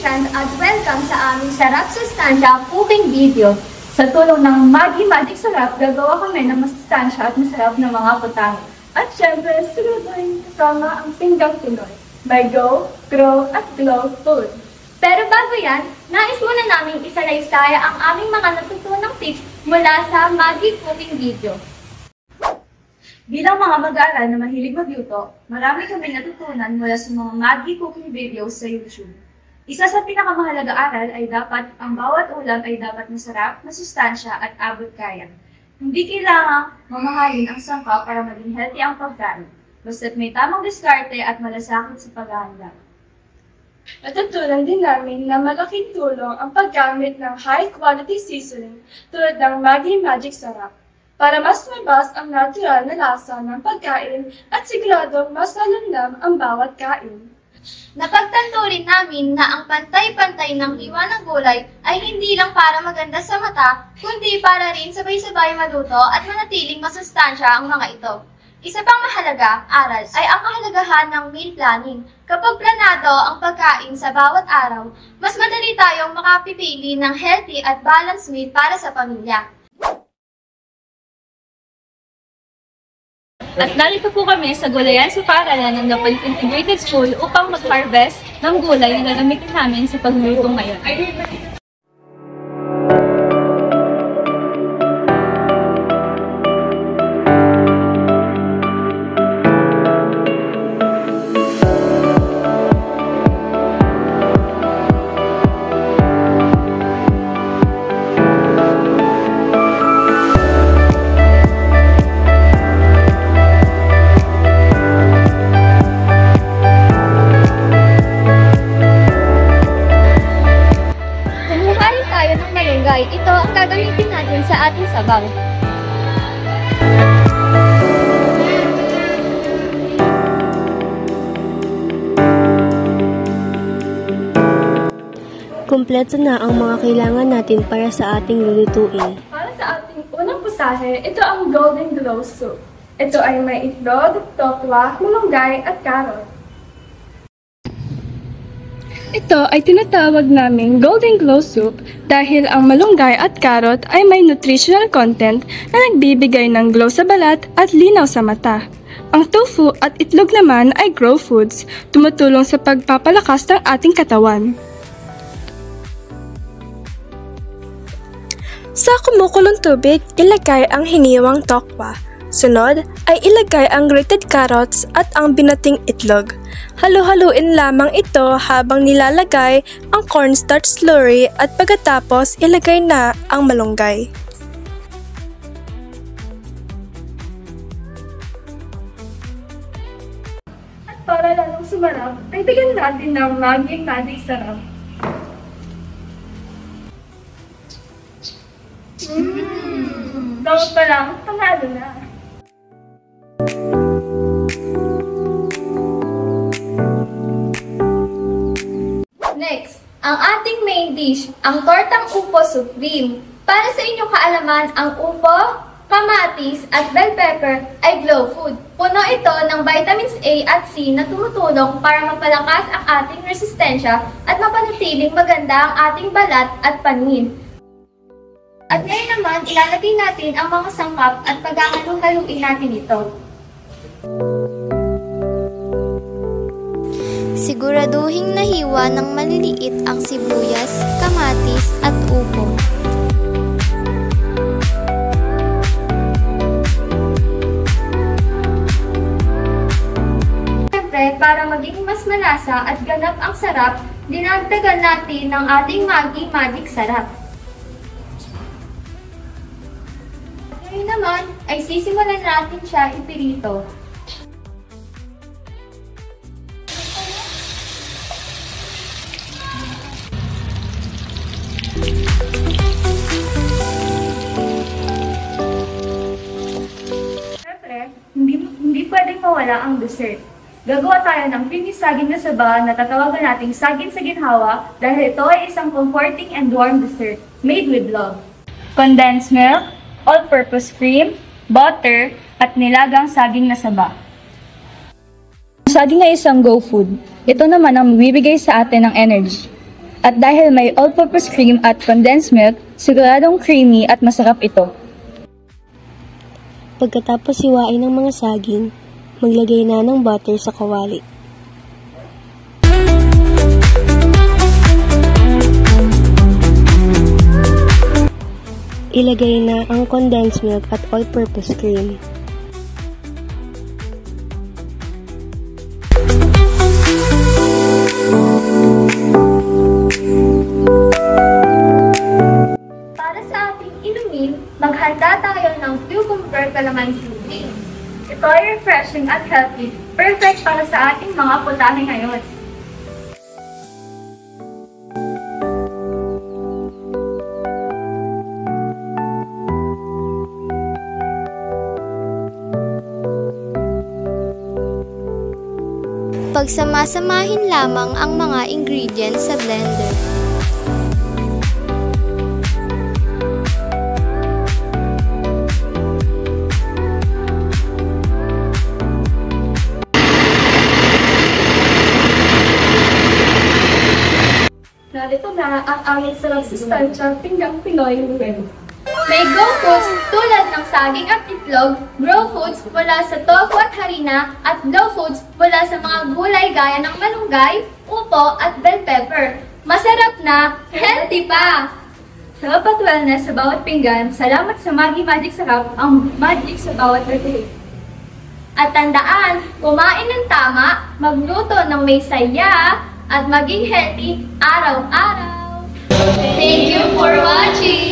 friends at welcome sa aming Sarap Sustansya cooking video. Sa tulong ng Maggi Magic Sarap, gagawa kami ng masustansya at masarap na mga putang. At syempre, siguraduhin kasama ang Pinggang Pinoy by Go, Grow at Glow Food. Pero bago yan, nais muna namin isalaysaya ang aming mga natutunang tips mula sa Maggi cooking video. Bilang mga mag-aaral na mahilig magluto, marami kami natutunan mula sa mga Maggi cooking videos sa YouTube. Isa sa pinakamahalaga aral ay dapat ang bawat ulam ay dapat masarap, masustansya at abot kaya. Hindi kailangang mamahalin ang sangkap para maging healthy ang pagkain, basta't may tamang diskarte at malasakit sa paghahanda. Natutunan din namin na malaking tulong ang paggamit ng high-quality seasoning tulad ng Maggi Magic Sarap para mas lumabas ang natural na lasa ng pagkain at siguradong mas lalamlam ang bawat kain. Napagtanto rin namin na ang pantay-pantay ng hiwa ng gulay ay hindi lang para maganda sa mata, kundi para rin sabay-sabay maluto at manatiling masustansya ang mga ito. Isa pang mahalaga aral ay ang kahalagahan ng meal planning. Kapag planado ang pagkain sa bawat araw, mas madali tayong makapipili ng healthy at balanced meal para sa pamilya. At narito po kami sa Gulayan sa Paaralan ng Napoli Integrated School upang mag-harvest ng gulay na gagamitin namin sa pagluluto ngayon. Ito ang gagamitin natin sa ating sabaw. Kumpleto na ang mga kailangan natin para sa ating lulutuin. Para sa ating unang pusahe, ito ang Golden Glow Soup. Ito ay may itlog, tokwa, malunggay at carrot. Ito ay tinatawag naming Golden Glow Soup dahil ang malunggay at carrot ay may nutritional content na nagbibigay ng glow sa balat at linaw sa mata. Ang tofu at itlog naman ay grow foods, tumutulong sa pagpapalakas ng ating katawan. Sa kumukulong tubig, ilagay ang hiniwang tokwa. Sunod ay ilagay ang grated carrots at ang binating itlog. Halu-haluin lamang ito habang nilalagay ang cornstarch slurry at pagkatapos ilagay na ang malunggay. At para lalong sumarap, dagdagan natin ng Maggi Magic Sarap. Daw pa lang, panalo na. Next, ang ating main dish, ang tortang upo supreme. Para sa inyong kaalaman, ang upo, kamatis at bell pepper ay glow food. Puno ito ng vitamins A at C na tumutulong para mapalakas ang ating resistensya at mapanatiling maganda ang ating balat at paningin. At ngayon naman, ilalagay natin ang mga sangkap at pagkakaluhaluin natin ito. Siguraduhing nahiwa ng maliliit ang sibuyas, kamatis at upo. Siyempre, para maging mas malasa at ganap ang sarap, dinagdagan natin ng ating Maggi Magic Sarap. Ngayon naman, ay sisimulan natin siya ipirito. Siyempre, hindi pwedeng mawala ang dessert. Gagawa tayo ng pinis-saging na saba na tatawagan nating saging sa ginhawa dahil ito ay isang comforting and warm dessert made with love. Condensed milk, all-purpose cream, butter, at nilagang saging na saba. Ang saging ay isang go food. Ito naman ang magbibigay sa atin ng energy. At dahil may all-purpose cream at condensed milk, siguradong creamy at masarap ito. Pagkatapos hiwain ng mga saging, maglagay na ng butter sa kawali. Ilagay na ang condensed milk at all-purpose cream. Para sa ating inumin, maghanda tayo ng cucumber calamansi drink. Ito ay refreshing at healthy, perfect para sa ating mga putahe ngayon. Pagsamasamahin lamang ang mga ingredients sa blender. Narito na ang aming sarap sustansya, pinggang Pinoy. May grow foods tulad ng saging at itlog, grow foods mula sa tofu at harina, at grow foods mula sa mga gulay gaya ng malunggay, upo at bell pepper. Masarap na, healthy pa! Sarap at wellness sa bawat pinggan, salamat sa Maggi Magic Sarap, ang magic sa bawat birthday. At tandaan, kumain ng tama, magluto ng may saya, at maging healthy araw-araw. Thank you for watching!